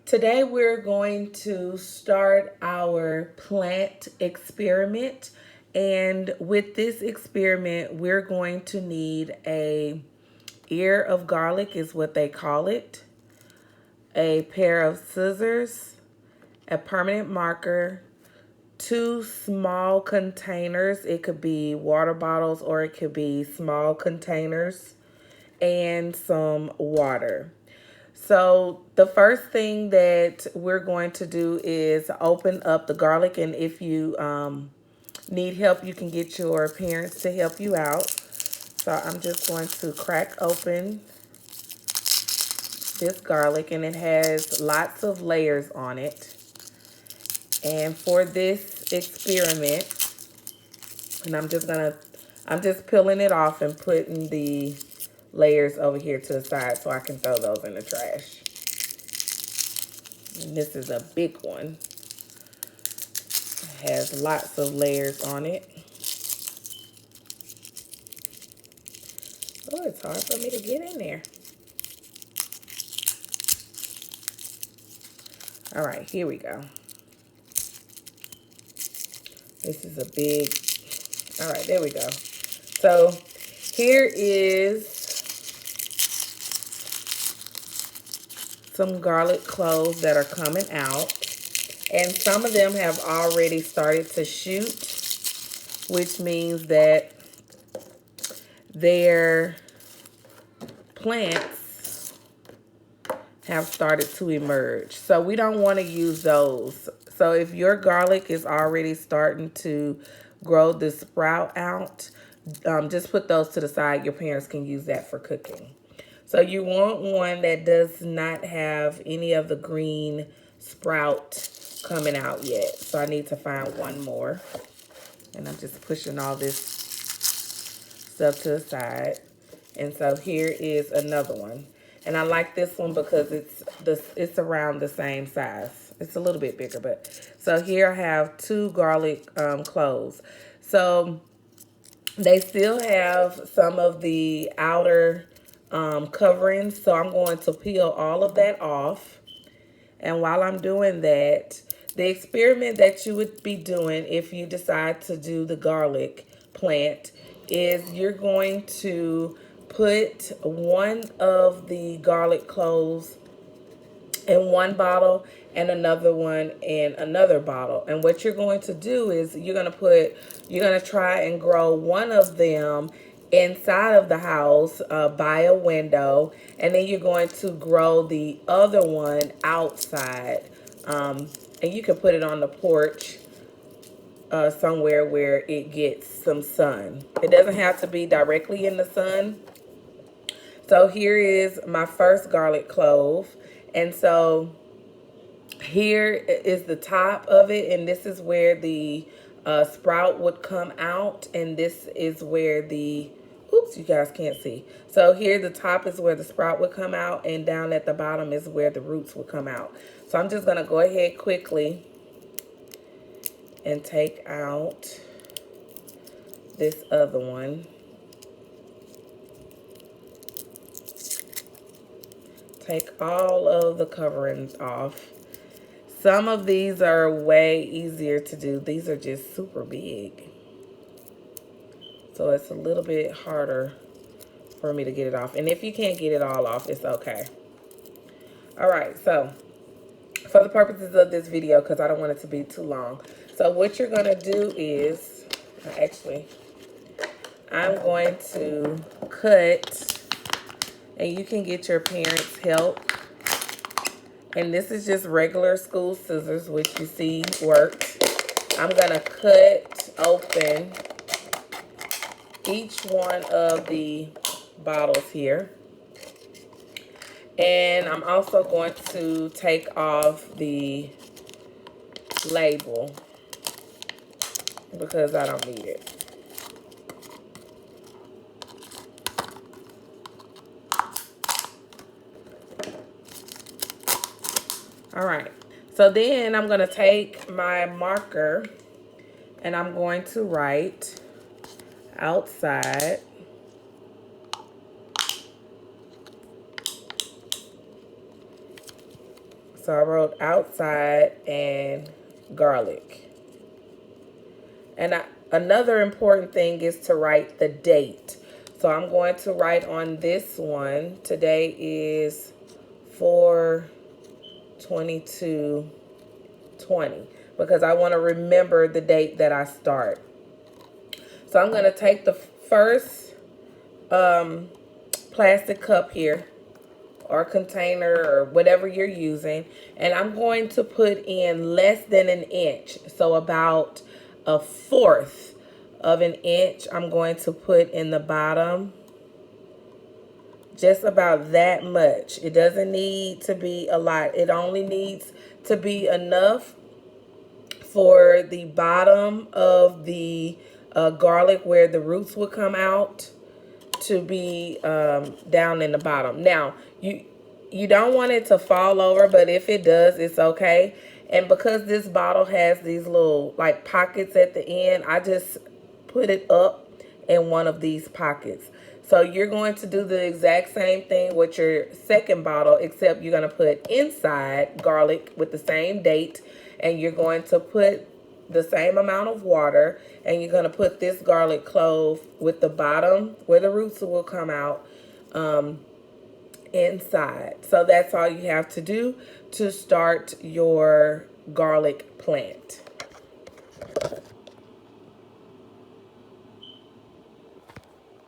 Today we're going to start our plant experiment. And with this experiment, we're going to need a ear of garlic is what they call it, a pair of scissors, a permanent marker, two small containers. It could be water bottles or it could be small containers, and some water. So the first thing that we're going to do is open up the garlic, and if you need help, you can get your parents to help you out. So I'm just going to crack open this garlic, and it has lots of layers on it. And for this experiment, and I'm just peeling it off and putting the layers over here to the side so I can throw those in the trash. And this is a big one. It has lots of layers on it. Oh, it's hard for me to get in there. All right, here we go. This is a big, all right, there we go. So here is some garlic cloves that are coming out. And some of them have already started to shoot, which means that their plants have started to emerge. So we don't want to use those. So if your garlic is already starting to grow the sprout out, just put those to the side. Your parents can use that for cooking. So you want one that does not have any of the green sprout coming out yet. So I need to find one more. And I'm just pushing all this stuff to the side. And so here is another one. And I like this one because it's around the same size. It's a little bit bigger, but so here I have two garlic cloves. So they still have some of the outer coverings, so I'm going to peel all of that off. And while I'm doing that, the experiment that you would be doing if you decide to do the garlic plant is you're going to put one of the garlic cloves in one bottle and another one in another bottle. And what you're going to do is you're going to try and grow one of them inside of the house by a window, and then you're going to grow the other one outside. And you can put it on the porch somewhere where it gets some sun. It doesn't have to be directly in the sun. So here is my first garlic clove. And so here is the top of it, and this is where the sprout would come out, and this is where the, oops, you guys can't see. So here the top is where the sprout would come out, and down at the bottom is where the roots would come out. So I'm just going to go ahead quickly and take out this other one. Take all of the coverings off. Some of these are way easier to do. These are just super big. So it's a little bit harder for me to get it off. And if you can't get it all off, it's okay. All right, so for the purposes of this video, because I don't want it to be too long. So what you're going to do is, actually, I'm going to cut, and you can get your parents' help. And this is just regular school scissors, which you see works. I'm going to cut open each one of the bottles here. And I'm also going to take off the label because I don't need it. All right, so then I'm going to take my marker and I'm going to write outside. So I wrote outside and garlic. And another important thing is to write the date. So I'm going to write on this one. Today is 4/22/20 because I want to remember the date that I start. So I'm going to take the first plastic cup here or container or whatever you're using, and I'm going to put in less than an inch. So about 1/4 of an inch I'm going to put in the bottom. Just about that much. It doesn't need to be a lot. It only needs to be enough for the bottom of the garlic where the roots would come out to be down in the bottom. Now, you don't want it to fall over, but if it does, it's okay. And because this bottle has these little like pockets at the end, I just put it up in one of these pockets. So you're going to do the exact same thing with your second bottle, except you're going to put inside garlic with the same date, and you're going to put the same amount of water, and you're going to put this garlic clove with the bottom where the roots will come out inside. So that's all you have to do to start your garlic plant.